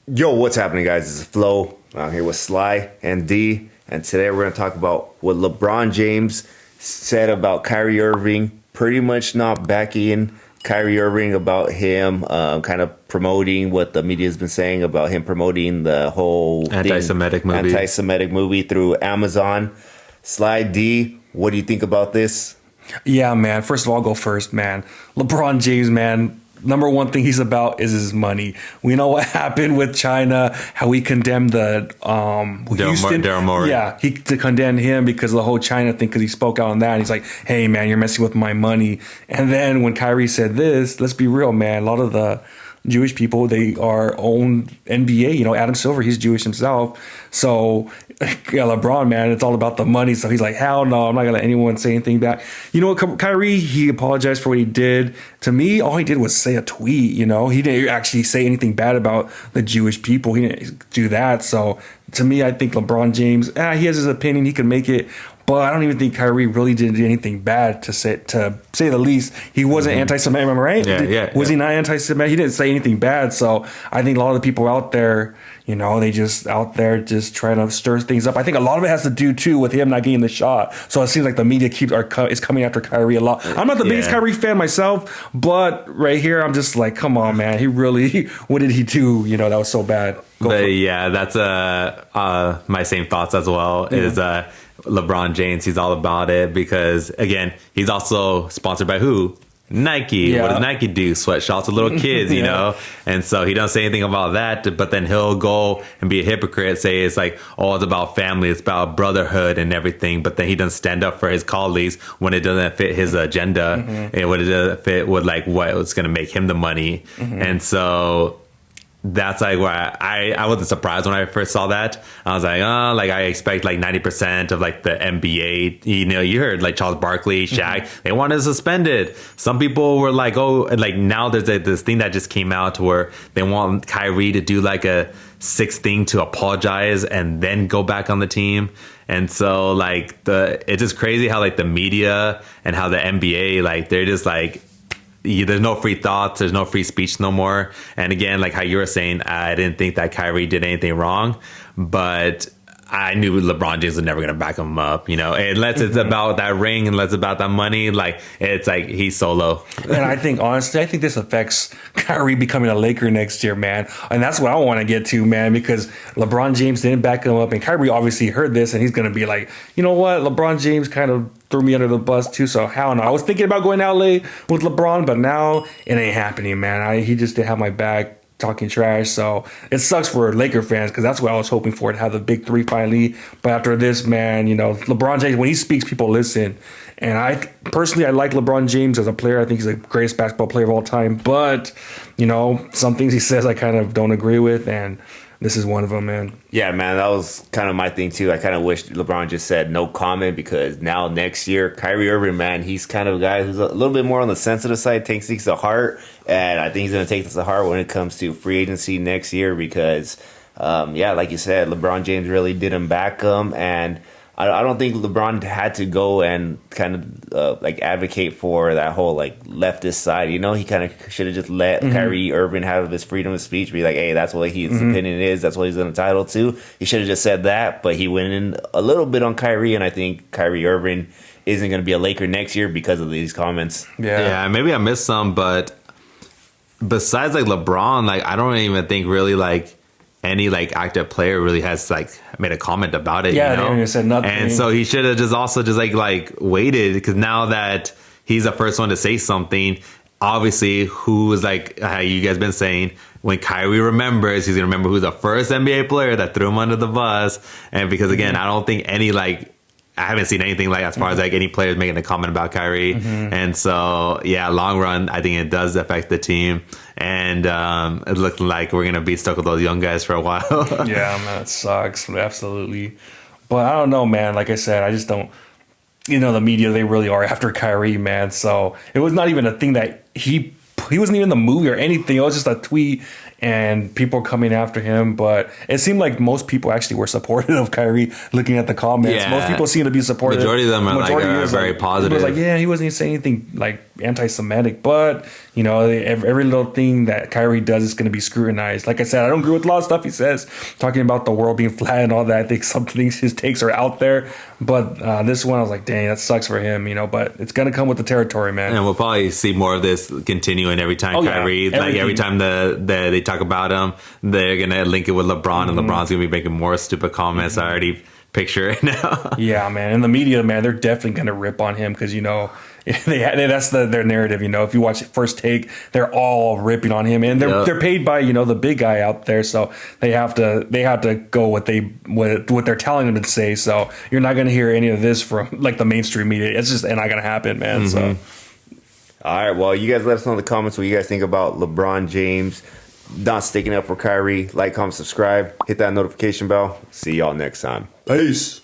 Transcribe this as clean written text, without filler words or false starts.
Yo, what's happening, guys? This is Flo. I'm here with Sly and D, and today we're going to talk about what LeBron James said about Kyrie Irving, pretty much not backing Kyrie Irving about him kind of promoting what the media has been saying about him promoting the whole anti-Semitic movie through Amazon. Sly D, what do you think about this? Yeah, man. First of all, I'll go first, man. LeBron James, man. Number one thing he's about is his money. We know what happened with China, how he condemned the Houston. Daryl Morey. Yeah, he to condemn him because of the whole China thing, because he spoke out on that. And he's like, hey, man, you're messing with my money. And then when Kyrie said this, let's be real, man. A lot of the Jewish people, they are own NBA. You know, Adam Silver, he's Jewish himself. So, yeah, LeBron, man, it's all about the money. So he's like, hell no, I'm not going to let anyone say anything back. You know what, Kyrie, he apologized for what he did. To me, all he did was say a tweet, you know. He didn't actually say anything bad about the Jewish people. He didn't do that. So, to me, I think LeBron James, he has his opinion. He can make it. But I don't even think Kyrie really did anything bad, to say the least. He wasn't anti-Semitic, right? Was he not anti-Semitic? He didn't say anything bad. So I think a lot of the people out there, you know, they just out there just trying to stir things up. I think a lot of it has to do too with him not getting the shot. So it seems like the media is coming after Kyrie a lot. I'm not the biggest Kyrie fan myself, but right here I'm just like, come on, man. He really, what did he do? You know, that was so bad. That's my same thoughts as well. Yeah. Is LeBron James, he's all about it because, again, he's also sponsored by who? Nike. Yeah. What does Nike do? Sweatshops with little kids, you know? And so he doesn't say anything about that, but then he'll go and be a hypocrite, say it's like, oh, it's about family, it's about brotherhood and everything, but then he doesn't stand up for his colleagues when it doesn't fit his agenda and when it doesn't fit with like what's going to make him the money. And so that's like where I wasn't surprised when I first saw that. I was like, I expect like 90% of like the NBA. You know, you heard like Charles Barkley, Shaq, they wanted suspended. Some people were like, oh, like now there's this thing that just came out where they want Kyrie to do like a sixth thing to apologize and then go back on the team. And so like it's just crazy how like the media and how the NBA, like they're just like, there's no free thoughts, there's no free speech no more. And again, like how you were saying, I didn't think that Kyrie did anything wrong, but I knew LeBron James was never going to back him up, you know, unless it's about that ring, unless it's about that money, like it's like he's solo. And I think, honestly, I think this affects Kyrie becoming a Laker next year, man. And that's what I want to get to, man, because LeBron James didn't back him up. And Kyrie obviously heard this and he's going to be like, you know what? LeBron James kind of threw me under the bus too. So hell no. I was thinking about going to LA with LeBron, but now it ain't happening, man. He just didn't have my back, talking trash. So it sucks for Laker fans because that's what I was hoping for, to have the big three finally. But after this, man, you know, LeBron James, when he speaks, people listen. And I like LeBron James as a player. I think he's the greatest basketball player of all time. But, you know, some things he says I kind of don't agree with. And this is one of them, man. Yeah, man, that was kind of my thing, too. I kind of wish LeBron just said no comment because now next year, Kyrie Irving, man, he's kind of a guy who's a little bit more on the sensitive side, takes things to heart. And I think he's going to take this to heart when it comes to free agency next year because, like you said, LeBron James really didn't back him. And I don't think LeBron had to go and kind of like advocate for that whole like leftist side. You know, he kind of should have just let Kyrie Irving have his freedom of speech, be like, hey, that's what his opinion is. That's what he's entitled to. He should have just said that. But he went in a little bit on Kyrie. And I think Kyrie Irving isn't going to be a Laker next year because of these comments. Yeah, maybe I missed some. But besides like LeBron, like I don't even think really like any like active player really has like made a comment about it. Yeah, you know? They said nothing. And so he should have just like waited, because now that he's the first one to say something, obviously who is like how you guys been saying, when Kyrie remembers, he's gonna remember who's the first NBA player that threw him under the bus. And because again, I don't think any like I haven't seen anything like as far as like any players making a comment about Kyrie. And so, yeah, long run, I think it does affect the team. And it looked like we're going to be stuck with those young guys for a while. Yeah, man, it sucks. Absolutely. But I don't know, man. Like I said, I just don't, you know, the media, they really are after Kyrie, man. So it was not even a thing that he wasn't even in the movie or anything. It was just a tweet. and people are coming after him. But it seemed like most people actually were supportive of Kyrie. Looking at the comments, Yeah. most people seem to be supportive. Majority of them are very positive. It was like, yeah, he wasn't even saying anything like anti-Semitic, but you know, every little thing that Kyrie does is going to be scrutinized. Like I said, I don't agree with a lot of stuff he says, talking about the world being flat and all that. I think some things his takes are out there, but this one I was like, dang, that sucks for him, you know. But it's going to come with the territory, man. And we'll probably see more of this continuing every time Kyrie, like every time they talk about him, they're gonna link it with LeBron, and LeBron's gonna be making more stupid comments. I already picture it now. Yeah, man. And the media, man, they're definitely going to rip on him because, you know, that's their narrative. You know, if you watch First Take, they're all ripping on him, and they're paid by, you know, the big guy out there, so they have to go what they're telling them to say. So you're not going to hear any of this from like the mainstream media. It's just not going to happen, man. So. All right, well, you guys let us know in the comments what you guys think about LeBron James not sticking up for Kyrie. Like, comment, subscribe, hit that notification bell. See y'all next time. Peace.